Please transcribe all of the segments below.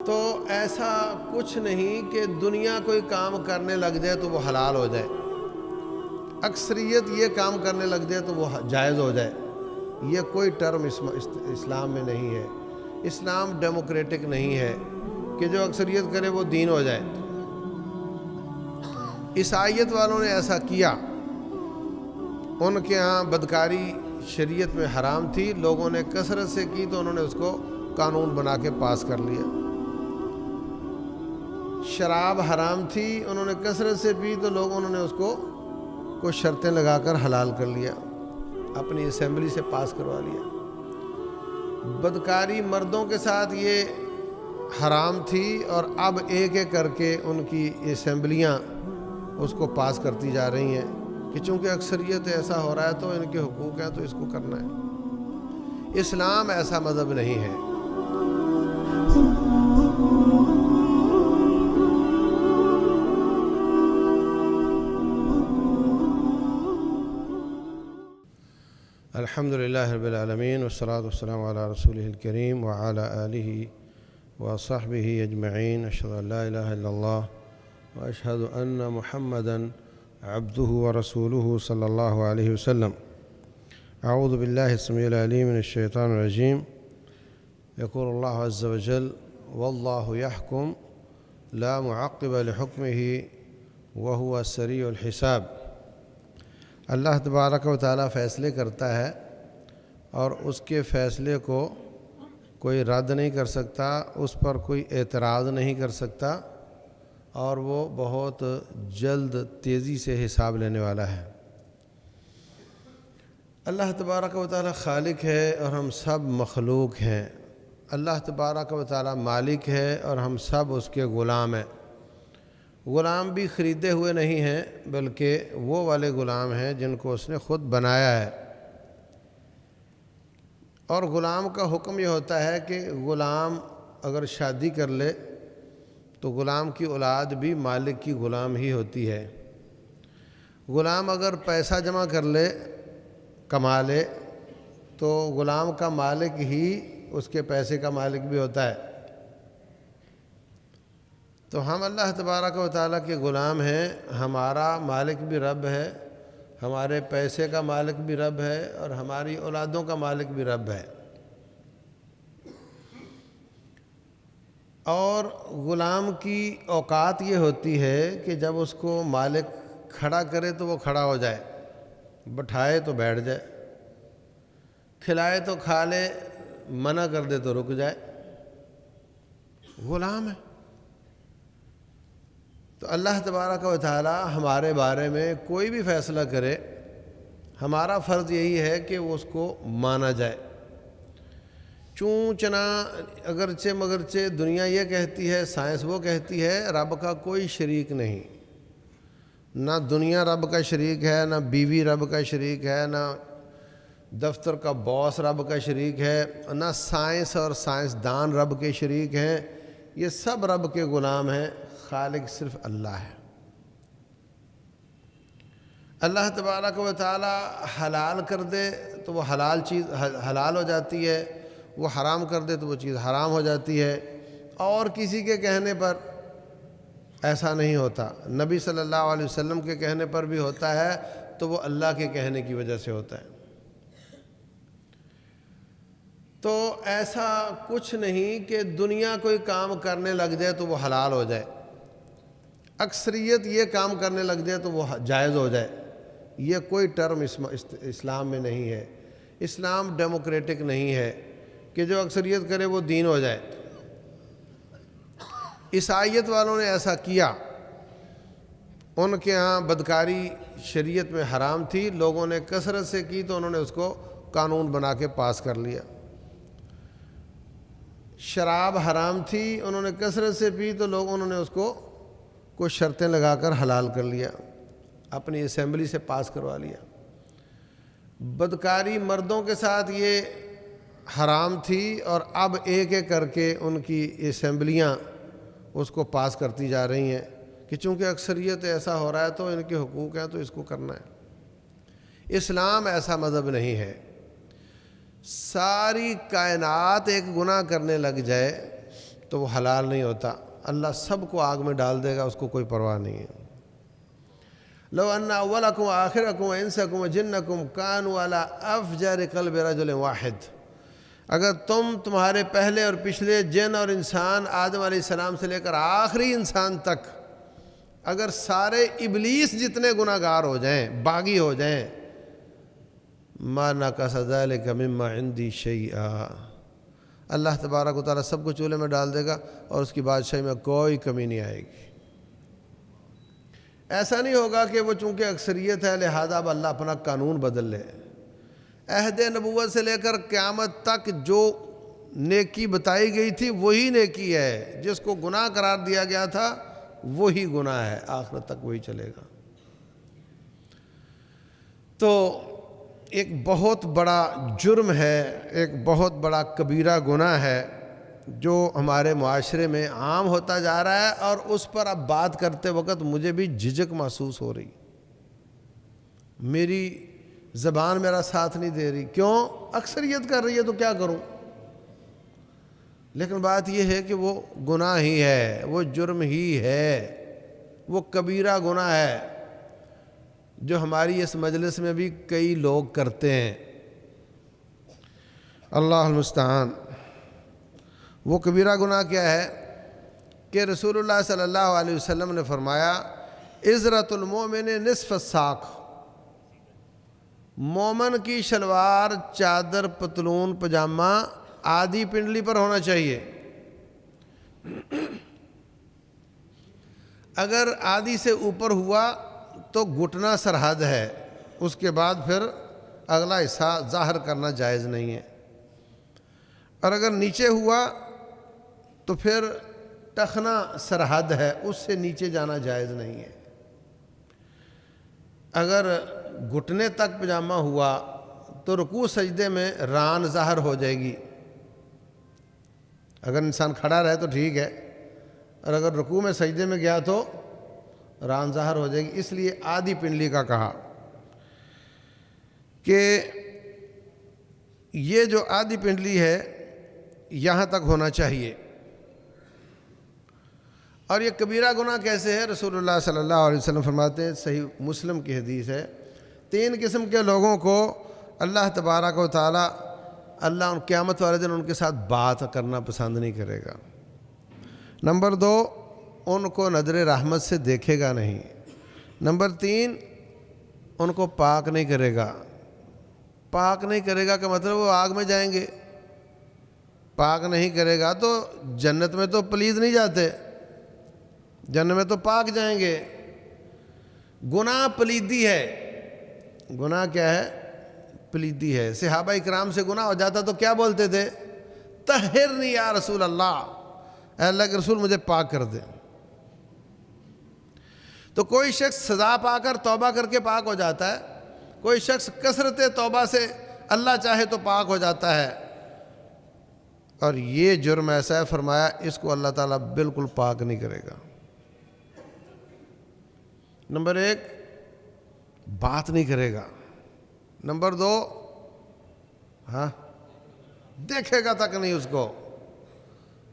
تو ایسا کچھ نہیں کہ دنیا کوئی کام کرنے لگ جائے تو وہ حلال ہو جائے، اکثریت یہ کام کرنے لگ جائے تو وہ جائز ہو جائے۔ یہ کوئی ٹرم اسلام میں نہیں ہے۔ اسلام ڈیموکریٹک نہیں ہے کہ جو اکثریت کرے وہ دین ہو جائے۔ عیسائیت والوں نے ایسا کیا، ان کے ہاں بدکاری شریعت میں حرام تھی، لوگوں نے کثرت سے کی تو انہوں نے اس کو قانون بنا کے پاس کر لیا۔ شراب حرام تھی، انہوں نے کثرت سے پی تو لوگوں نے اس کو کچھ شرطیں لگا کر حلال کر لیا، اپنی اسمبلی سے پاس کروا لیا۔ بدکاری مردوں کے ساتھ یہ حرام تھی، اور اب ایک ایک کر کے ان کی اسمبلیاں اس کو پاس کرتی جا رہی ہیں کہ چونکہ اکثریت ایسا ہو رہا ہے تو ان کے حقوق ہیں تو اس کو کرنا ہے۔ اسلام ایسا مذہب نہیں ہے۔ الحمدللہ رب العالمین والصلاة والسلام علی رسولہ الکریم وعلی آلہ وصحبہ اجمعین۔ اشہد ان لا الہ الا اللہ واشہد ان محمدا عبدہ ورسولہ صلی اللہ علیہ وسلم۔ اعوذ باللہ السمیع العلیم من الشیطان الرجیم۔ یقول اللہ عز وجل واللہ یحکم لا معقب لحکمہ وہو سریع الحساب۔ اللہ تبارک و تعالیٰ فیصلے کرتا ہے اور اس کے فیصلے کو کوئی رد نہیں کر سکتا، اس پر کوئی اعتراض نہیں کر سکتا، اور وہ بہت جلد تیزی سے حساب لینے والا ہے۔ اللہ تبارک و تعالیٰ خالق ہے اور ہم سب مخلوق ہیں۔ اللہ تبارک و تعالیٰ مالک ہے اور ہم سب اس کے غلام ہیں۔ غلام بھی خریدے ہوئے نہیں ہیں، بلکہ وہ والے غلام ہیں جن کو اس نے خود بنایا ہے۔ اور غلام کا حکم یہ ہوتا ہے کہ غلام اگر شادی کر لے تو غلام کی اولاد بھی مالک کی غلام ہی ہوتی ہے۔ غلام اگر پیسہ جمع کر لے، کما لے، تو غلام کا مالک ہی اس کے پیسے کا مالک بھی ہوتا ہے۔ تو ہم اللہ تبارک و تعالیٰ کے غلام ہیں، ہمارا مالک بھی رب ہے، ہمارے پیسے کا مالک بھی رب ہے، اور ہماری اولادوں کا مالک بھی رب ہے۔ اور غلام کی اوقات یہ ہوتی ہے کہ جب اس کو مالک کھڑا کرے تو وہ کھڑا ہو جائے، بٹھائے تو بیٹھ جائے، کھلائے تو کھا لے، منع کر دے تو رک جائے۔ غلام ہے۔ تو اللہ تبارک و تعالی ہمارے بارے میں کوئی بھی فیصلہ کرے، ہمارا فرض یہی ہے کہ اس کو مانا جائے۔ چوں چنا اگرچہ مگرچہ دنیا یہ کہتی ہے، سائنس وہ کہتی ہے، رب کا کوئی شریک نہیں۔ نہ دنیا رب کا شریک ہے، نہ بیوی رب کا شریک ہے، نہ دفتر کا باس رب کا شریک ہے، نہ سائنس اور سائنسدان رب کے شریک ہیں۔ یہ سب رب کے غلام ہیں، خالق صرف اللہ ہے۔ اللہ تبارک و تعالی حلال کر دے تو وہ حلال چیز حلال ہو جاتی ہے، وہ حرام کر دے تو وہ چیز حرام ہو جاتی ہے، اور کسی کے کہنے پر ایسا نہیں ہوتا۔ نبی صلی اللہ علیہ وسلم کے کہنے پر بھی ہوتا ہے تو وہ اللہ کے کہنے کی وجہ سے ہوتا ہے۔ تو ایسا کچھ نہیں کہ دنیا کوئی کام کرنے لگ جائے تو وہ حلال ہو جائے، اکثریت یہ کام کرنے لگ جائے تو وہ جائز ہو جائے۔ یہ کوئی ٹرم اسلام میں نہیں ہے۔ اسلام ڈیموکریٹک نہیں ہے کہ جو اکثریت کرے وہ دین ہو جائے۔ عیسائیت والوں نے ایسا کیا، ان کے ہاں بدکاری شریعت میں حرام تھی، لوگوں نے کثرت سے کی تو انہوں نے اس کو قانون بنا کے پاس کر لیا۔ شراب حرام تھی، انہوں نے کثرت سے پی تو لوگوں نے اس کو کچھ شرطیں لگا کر حلال کر لیا، اپنی اسمبلی سے پاس کروا لیا۔ بدکاری مردوں کے ساتھ یہ حرام تھی، اور اب ایک ایک کر کے ان کی اسمبلیاں اس کو پاس کرتی جا رہی ہیں کہ چونکہ اکثریت ایسا ہو رہا ہے تو ان کے حقوق ہیں تو اس کو کرنا ہے۔ اسلام ایسا مذہب نہیں ہے۔ ساری کائنات ایک گناہ کرنے لگ جائے تو وہ حلال نہیں ہوتا. اللہ سب کو آگ میں ڈال دے گا، اس کو کوئی پرواہ نہیں ہے. لو ان اولکم وآخرکم وانسکم وجنکم کانوا علی افجر قلب رجل واحد. اگر تمہارے پہلے اور پچھلے جن اور انسان آدم علیہ السلام سے لے کر آخری انسان تک اگر سارے ابلیس جتنے گناہ گار ہو جائیں، باغی ہو جائیں، ما نقص ذلک مما عندی شیئا، اللہ تبارک و تعالیٰ سب کو چولہے میں ڈال دے گا اور اس کی بادشاہی میں کوئی کمی نہیں آئے گی. ایسا نہیں ہوگا کہ وہ چونکہ اکثریت ہے لہذا اب اللہ اپنا قانون بدل لے. عہد نبوت سے لے کر قیامت تک جو نیکی بتائی گئی تھی وہی نیکی ہے، جس کو گناہ قرار دیا گیا تھا وہی گناہ ہے، آخرت تک وہی چلے گا. تو ایک بہت بڑا جرم ہے، ایک بہت بڑا کبیرہ گناہ ہے جو ہمارے معاشرے میں عام ہوتا جا رہا ہے، اور اس پر اب بات کرتے وقت مجھے بھی جھجک محسوس ہو رہی. میری زبان میرا ساتھ نہیں دے رہی. کیوں؟ اکثریت کر رہی ہے تو کیا کروں. لیکن بات یہ ہے کہ وہ گناہ ہی ہے، وہ جرم ہی ہے، وہ کبیرہ گناہ ہے جو ہماری اس مجلس میں بھی کئی لوگ کرتے ہیں. اللہ المستعان. وہ کبیرہ گناہ کیا ہے کہ رسول اللہ صلی اللہ علیہ وسلم نے فرمایا عزرۃ المومن نصف الساق. مومن کی شلوار، چادر، پتلون، پجامہ آدھی پنڈلی پر ہونا چاہیے. اگر آدھی سے اوپر ہوا تو گھٹنا سرحد ہے، اس کے بعد پھر اگلا حصہ ظاہر کرنا جائز نہیں ہے. اور اگر نیچے ہوا تو پھر ٹخنا سرحد ہے، اس سے نیچے جانا جائز نہیں ہے. اگر گھٹنے تک پجامہ ہوا تو رکوع سجدے میں ران ظاہر ہو جائے گی. اگر انسان کھڑا رہے تو ٹھیک ہے، اور اگر رکوع میں سجدے میں گیا تو ران ظاہر ہو جائے گی. اس لیے آدھی پنڈلی کا کہا کہ یہ جو آدھی پنڈلی ہے یہاں تک ہونا چاہیے. اور یہ کبیرہ گناہ کیسے ہے؟ رسول اللہ صلی اللہ علیہ وسلم فرماتے ہیں، صحیح مسلم کی حدیث ہے، 3 قسم کے لوگوں کو اللہ تبارک و تعالی ان قیامت والے دن ان کے ساتھ بات کرنا پسند نہیں کرے گا. نمبر 2، ان کو نظر رحمت سے دیکھے گا نہیں. نمبر 3، ان کو پاک نہیں کرے گا. پاک نہیں کرے گا کا مطلب وہ آگ میں جائیں گے. پاک نہیں کرے گا تو جنت میں تو پلید نہیں جاتے، جنت میں تو پاک جائیں گے. گناہ پلیدی ہے. گناہ کیا ہے؟ پلیدی ہے. صحابہ اکرام سے گناہ ہو جاتا تو کیا بولتے تھے؟ طہرنی یا رسول اللہ، اے اللہ کے رسول مجھے پاک کر دے. تو کوئی شخص سزا پا کر توبہ کر کے پاک ہو جاتا ہے، کوئی شخص کثرت توبہ سے اللہ چاہے تو پاک ہو جاتا ہے. اور یہ جرم ایسا ہے، فرمایا اس کو اللہ تعالیٰ بالکل پاک نہیں کرے گا. نمبر 1، بات نہیں کرے گا. نمبر 2، دیکھے گا تک نہیں، اس کو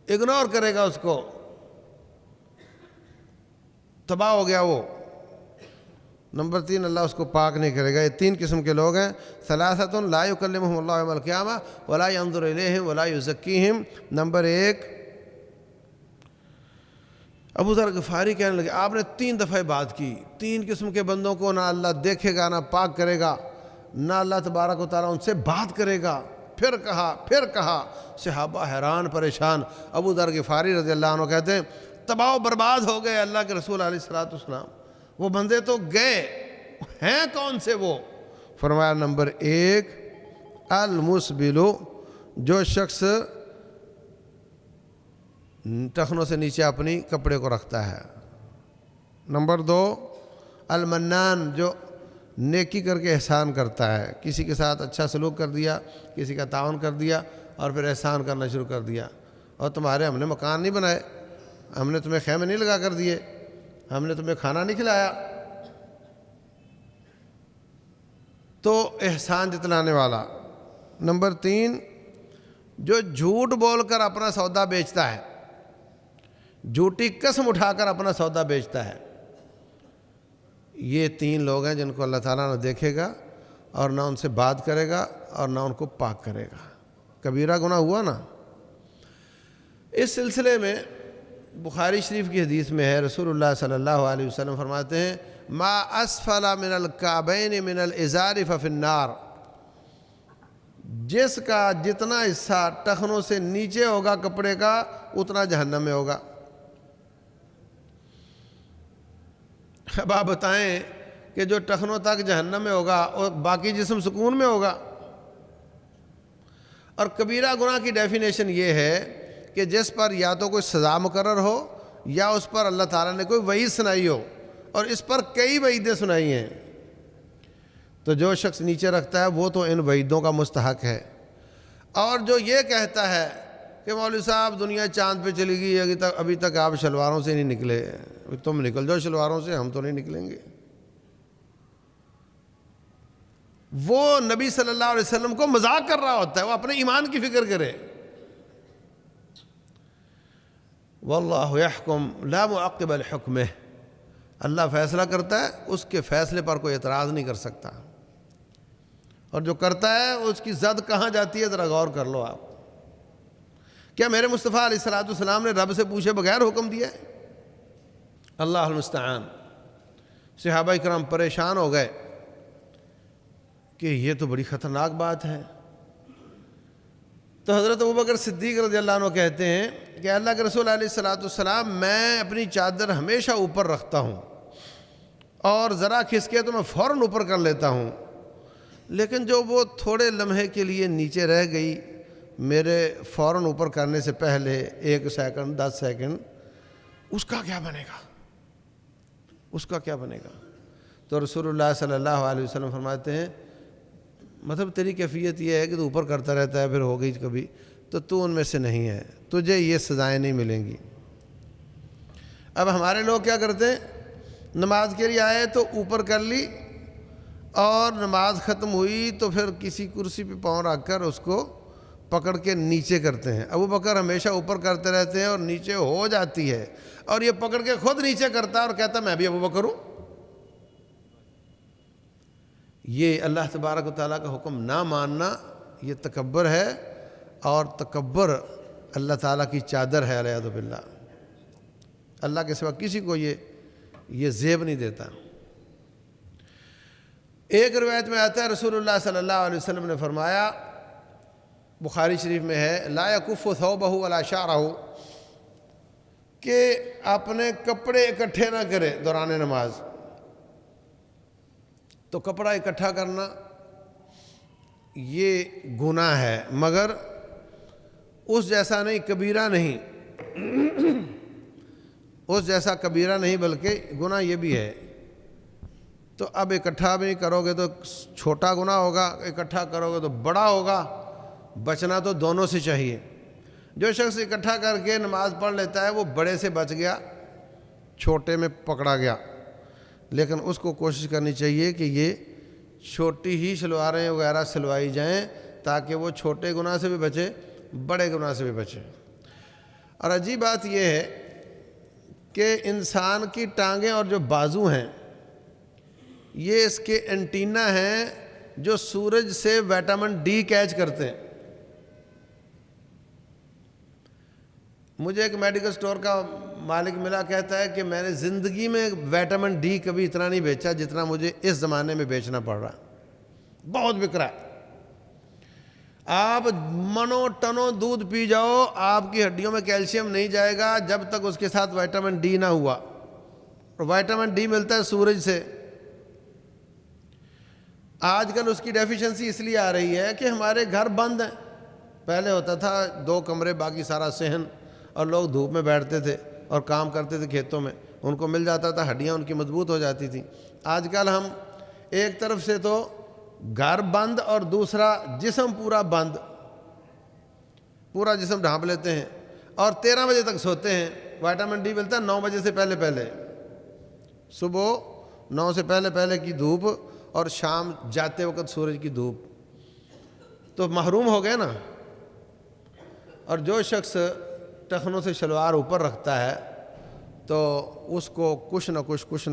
اگنور کرے گا، اس کو تباہ ہو گیا وہ. نمبر 3، اللہ اس کو پاک نہیں کرے گا. یہ 3 قسم کے لوگ ہیں. ثلاثۃ لا یکلمہم اللہ یوم القیامہ ولا ینظر الیہم ولا یزکیہم. نمبر 1، ابو ذر غفاری کہنے لگے آپ نے 3 دفعہ بات کی. 3 قسم کے بندوں کو نہ اللہ دیکھے گا، نہ پاک کرے گا، نہ اللہ تبارک و تعالیٰ ان سے بات کرے گا. پھر کہا. صحابہ حیران پریشان. ابو ذر غفاری رضی اللہ عنہ کہتے ہیں تباہ و برباد ہو گئے اللہ کے رسول علیہ الصلوۃ والسلام. وہ بندے تو گئے ہیں، کون سے وہ؟ فرمایا نمبر 1، المسبل، جو شخص ٹخنوں سے نیچے اپنی کپڑے کو رکھتا ہے. نمبر 2، المنان، جو نیکی کر کے احسان کرتا ہے. کسی کے ساتھ اچھا سلوک کر دیا، کسی کا تعاون کر دیا اور پھر احسان کرنا شروع کر دیا. اور ہم نے مکان نہیں بنائے، ہم نے تمہیں خیمے نہیں لگا کر دیے، ہم نے تمہیں کھانا نہیں کھلایا. تو احسان جتلانے والا. نمبر 3، جو جھوٹ بول کر اپنا سودا بیچتا ہے. جھوٹی قسم اٹھا کر اپنا سودا بیچتا ہے۔ یہ 3 لوگ ہیں جن کو اللہ تعالیٰ نہ دیکھے گا اور نہ ان سے بات کرے گا اور نہ ان کو پاک کرے گا۔ کبیرہ گناہ ہوا نا۔ اس سلسلے میں بخاری شریف کی حدیث میں ہے، رسول اللہ صلی اللہ علیہ وسلم فرماتے ہیں ما اسفل من الکعبین من الازار ففی النار، جس کا جتنا حصہ ٹخنوں سے نیچے ہوگا کپڑے کا اتنا جہنم میں ہوگا۔ اب آپ بتائیں کہ جو ٹخنوں تک جہنم میں ہوگا اور باقی جسم سکون میں ہوگا۔ اور کبیرہ گناہ کی ڈیفینیشن یہ ہے کہ جس پر یا تو کوئی سزا مقرر ہو یا اس پر اللہ تعالیٰ نے کوئی وعید سنائی ہو، اور اس پر کئی وعیدیں سنائی ہیں، تو جو شخص نیچے رکھتا ہے وہ تو ان وعیدوں کا مستحق ہے۔ اور جو یہ کہتا ہے کہ مولوی صاحب دنیا چاند پہ چلی گئی، ابھی تک آپ شلواروں سے نہیں نکلے، تم نکل جاؤ شلواروں سے، ہم تو نہیں نکلیں گے، وہ نبی صلی اللہ علیہ وسلم کو مذاق کر رہا ہوتا ہے، وہ اپنے ایمان کی فکر کرے۔ واللہ یحکم لا معقب لحکمہ، اللہ فیصلہ کرتا ہے، اس کے فیصلے پر کوئی اعتراض نہیں کر سکتا، اور جو کرتا ہے اس کی زد کہاں جاتی ہے ذرا غور کر لو آپ۔ کیا میرے مصطفیٰ علیہ السلام نے رب سے پوچھے بغیر حکم دیا ہے؟ اللہ المستعان۔ صحابہ کرام پریشان ہو گئے کہ یہ تو بڑی خطرناک بات ہے۔ تو حضرت ابوبکر صدیق رضی اللہ عنہ کہتے ہیں کہ اللہ کے رسول علیہ السلام میں اپنی چادر ہمیشہ اوپر رکھتا ہوں، اور ذرا کھسکے تو میں فوراً اوپر کر لیتا ہوں، لیکن جو وہ تھوڑے لمحے کے لیے نیچے رہ گئی میرے فوراً اوپر کرنے سے پہلے 1 سیکنڈ 10 سیکنڈ، اس کا کیا بنے گا؟ اس کا کیا بنے گا؟ تو رسول اللہ صلی اللہ علیہ وسلم فرماتے ہیں مطلب تیری کیفیت یہ ہے کہ تو اوپر کرتا رہتا ہے، پھر ہو گئی کبھی، تو ان میں سے نہیں ہے، تجھے یہ سزائیں نہیں ملیں گی۔ اب ہمارے لوگ کیا کرتے ہیں، نماز کے لیے آئے تو اوپر کر لی، اور نماز ختم ہوئی تو پھر کسی کرسی پہ پاؤں رکھ کر اس کو پکڑ کے نیچے کرتے ہیں۔ ابوبکر ہمیشہ اوپر کرتے رہتے ہیں اور نیچے ہو جاتی ہے، اور یہ پکڑ کے خود نیچے کرتا ہے اور کہتا ہے میں بھی ابوبکر ہوں۔ یہ اللہ تبارک و تعالیٰ کا حکم نہ ماننا یہ تکبر ہے، اور تکبر اللہ تعالیٰ کی چادر ہے والعیاذ باللہ۔ اللہ کے سوا کسی کو یہ زیب نہیں دیتا۔ ایک روایت میں آتا ہے رسول اللہ صلی اللہ علیہ وسلم نے فرمایا، بخاری شریف میں ہے، لا یکف ثوبہ ولا شعرہ، کہ اپنے کپڑے اکٹھے نہ کرے دوران نماز۔ تو کپڑا اکٹھا کرنا یہ گناہ ہے، مگر اس جیسا نہیں، کبیرہ نہیں، اس جیسا کبیرہ نہیں، بلکہ گناہ یہ بھی ہے۔ تو اب اکٹھا بھی کرو گے تو چھوٹا گناہ ہوگا، اکٹھا کرو گے تو بڑا ہوگا، بچنا تو دونوں سے چاہیے۔ جو شخص اکٹھا کر کے نماز پڑھ لیتا ہے وہ بڑے سے بچ گیا، چھوٹے میں پکڑا گیا، لیکن اس کو کوشش کرنی چاہیے کہ یہ چھوٹی ہی شلواریں وغیرہ سلوائی جائیں تاکہ وہ چھوٹے گناہ سے بھی بچے، بڑے گناہ سے بھی بچے۔ اور عجیب بات یہ ہے کہ انسان کی ٹانگیں اور جو بازو ہیں یہ اس کے اینٹینا ہیں جو سورج سے وٹامن ڈی کیچ کرتے ہیں۔ مجھے ایک میڈیکل سٹور کا مالک ملا، کہتا ہے کہ میں نے زندگی میں وٹامن ڈی کبھی اتنا نہیں بیچا جتنا مجھے اس زمانے میں بیچنا پڑ رہا، بہت بک رہا ہے۔ آپ منو ٹنوں دودھ پی جاؤ، آپ کی ہڈیوں میں کیلشیم نہیں جائے گا جب تک اس کے ساتھ وٹامن ڈی نہ ہوا، اور وٹامن ڈی ملتا ہے سورج سے۔ آج کل اس کی ڈیفیشنسی اس لیے آ رہی ہے کہ ہمارے گھر بند ہیں۔ پہلے ہوتا تھا 2 کمرے باقی سارا صحن، اور لوگ دھوپ میں بیٹھتے تھے اور کام کرتے تھے کھیتوں میں، ان کو مل جاتا تھا، ہڈیاں ان کی مضبوط ہو جاتی تھیں۔ آج کل ہم ایک طرف سے تو گھر بند اور دوسرا جسم پورا بند، پورا جسم ڈھانپ لیتے ہیں، اور 13 بجے تک سوتے ہیں۔ وٹامن ڈی ملتا ہے 9 بجے سے پہلے پہلے، صبح 9 سے پہلے پہلے کی دھوپ اور شام جاتے وقت سورج کی دھوپ، تو محروم ہو گئے نا۔ اور جو شخص ٹخنوں سے شلوار اوپر رکھتا ہے تو اس کو کچھ نہ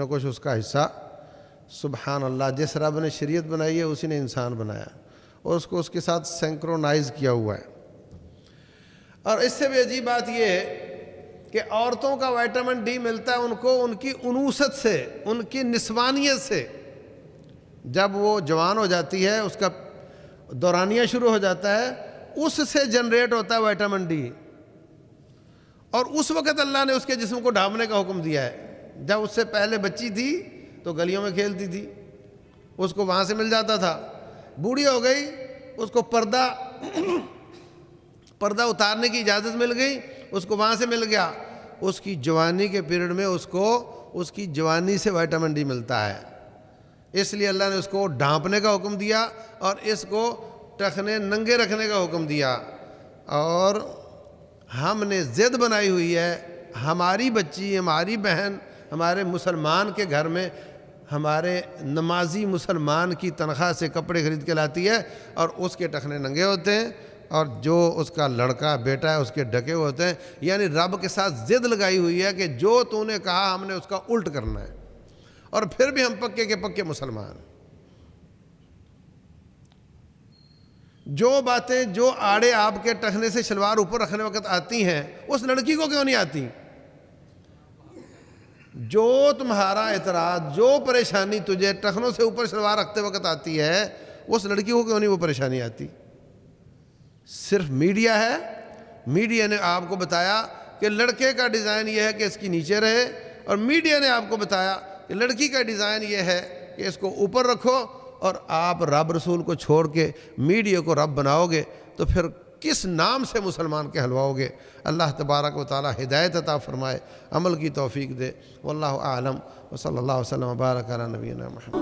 کچھ اس کا حصہ، سبحان اللہ، جس رب نے شریعت بنائی ہے اسی نے انسان بنایا اور اس کو اس کے ساتھ سینکرونائز کیا ہوا ہے۔ اور اس سے بھی عجیب بات یہ ہے کہ عورتوں کا وائٹامن ڈی ملتا ہے ان کو ان کی انوثت سے، ان کی نسوانیت سے۔ جب وہ جوان ہو جاتی ہے، اس کا دورانیہ شروع ہو جاتا ہے، اس سے جنریٹ ہوتا ہے وائٹامن ڈی، اور اس وقت اللہ نے اس کے جسم کو ڈھانپنے کا حکم دیا ہے۔ جب اس سے پہلے بچی تھی تو گلیوں میں کھیلتی تھی، اس کو وہاں سے مل جاتا تھا، بوڑھی ہو گئی اس کو پردہ اتارنے کی اجازت مل گئی، اس کو وہاں سے مل گیا، اس کی جوانی کے پیریڈ میں اس کو اس کی جوانی سے وائٹامن ڈی ملتا ہے، اس لیے اللہ نے اس کو ڈھانپنے کا حکم دیا اور اس کو ٹخنے ننگے رکھنے کا حکم دیا۔ اور ہم نے ضد بنائی ہوئی ہے، ہماری بچی، ہماری بہن ہمارے مسلمان کے گھر میں ہمارے نمازی مسلمان کی تنخواہ سے کپڑے خرید کے لاتی ہے اور اس کے ٹخنے ننگے ہوتے ہیں، اور جو اس کا لڑکا بیٹا ہے اس کے ڈھکے ہوتے ہیں۔ یعنی رب کے ساتھ ضد لگائی ہوئی ہے کہ جو تو نے کہا ہم نے اس کا الٹ کرنا ہے، اور پھر بھی ہم پکے کے پکے مسلمان ہیں۔ جو باتیں جو آڑے آپ کے ٹخنے سے شلوار اوپر رکھنے وقت آتی ہیں اس لڑکی کو کیوں نہیں آتی؟ جو تمہارا اعتراض، جو پریشانی تجھے ٹخنوں سے اوپر شلوار رکھتے وقت آتی ہے اس لڑکی کو کیوں نہیں وہ پریشانی آتی؟ صرف میڈیا ہے، میڈیا نے آپ کو بتایا کہ لڑکے کا ڈیزائن یہ ہے کہ اس کی نیچے رہے، اور میڈیا نے آپ کو بتایا کہ لڑکی کا ڈیزائن یہ ہے کہ اس کو اوپر رکھو، اور آپ رب رسول کو چھوڑ کے میڈیا کو رب بناؤ گے تو پھر کس نام سے مسلمان کہلواؤ گے؟ اللہ تبارک و تعالی ہدایت عطا فرمائے، عمل کی توفیق دے۔ واللہ اعلم، وصلی اللہ وسلم وبارک علی نبینا محمد۔